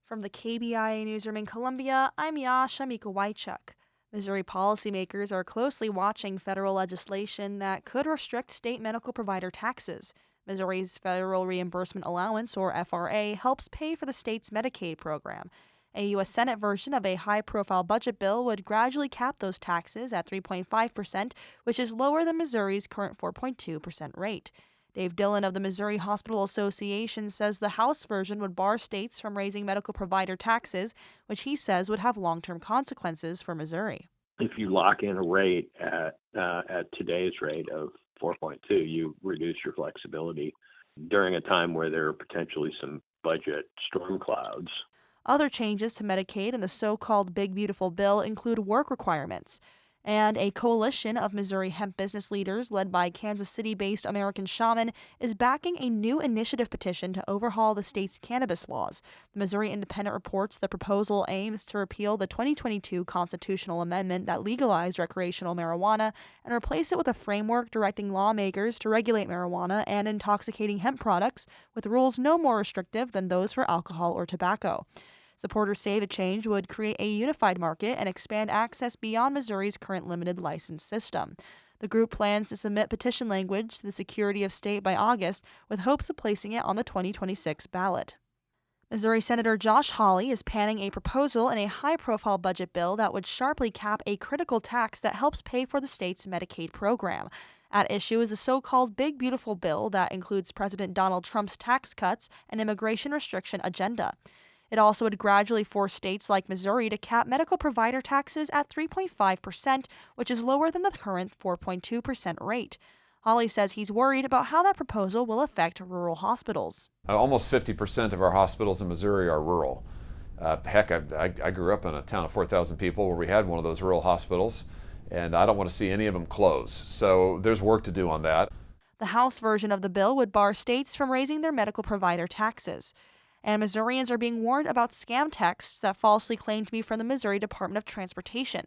From the KBIA Newsroom in Columbia, I'm Yasha Mikowaichuk. Missouri policymakers are closely watching federal legislation that could restrict state medical provider taxes. Missouri's Federal Reimbursement Allowance, or FRA, helps pay for the state's Medicaid program. A U.S. Senate version of a high profile budget bill would gradually cap those taxes at 3.5%, which is lower than Missouri's current 4.2% rate. Dave Dillon of the Missouri Hospital Association says the House version would bar states from raising medical provider taxes, which he says would have long-term consequences for Missouri. If you lock in a rate at today's rate of 4.2, you reduce your flexibility during a time where there are potentially some budget storm clouds. Other changes to Medicaid in the so-called Big Beautiful Bill include work requirements. And a coalition of Missouri hemp business leaders led by Kansas City-based American Shaman is backing a new initiative petition to overhaul the state's cannabis laws. The Missouri Independent reports the proposal aims to repeal the 2022 constitutional amendment that legalized recreational marijuana and replace it with a framework directing lawmakers to regulate marijuana and intoxicating hemp products with rules no more restrictive than those for alcohol or tobacco. Supporters say the change would create a unified market and expand access beyond Missouri's current limited license system. The group plans to submit petition language to the Secretary of State by August, with hopes of placing it on the 2026 ballot. Missouri Senator Josh Hawley is panning a proposal in a high-profile budget bill that would sharply cap a critical tax that helps pay for the state's Medicaid program. At issue is the so-called Big Beautiful Bill that includes President Donald Trump's tax cuts and immigration restriction agenda. It also would gradually force states like Missouri to cap medical provider taxes at 3.5%, which is lower than the current 4.2% rate. Hawley says he's worried about how that proposal will affect rural hospitals. Almost 50% of our hospitals in Missouri are rural. Heck, I grew up in a town of 4,000 people where we had one of those rural hospitals, and I don't want to see any of them close. So there's work to do on that. The House version of the bill would bar states from raising their medical provider taxes. And Missourians are being warned about scam texts that falsely claim to be from the Missouri Department of Transportation.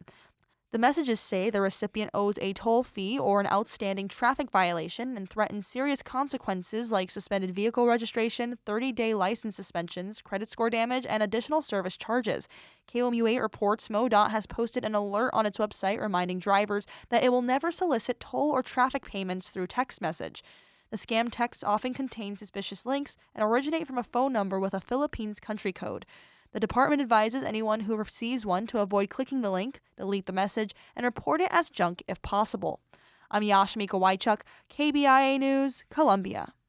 The messages say the recipient owes a toll fee or an outstanding traffic violation and threaten serious consequences like suspended vehicle registration, 30-day license suspensions, credit score damage, and additional service charges. KOMU8 reports MoDOT has posted an alert on its website reminding drivers that it will never solicit toll or traffic payments through text message. The scam texts often contain suspicious links and originate from a phone number with a Philippines country code. The department advises anyone who receives one to avoid clicking the link, delete the message, and report it as junk if possible. I'm Yasha Mikowaichuk, KBIA News, Columbia.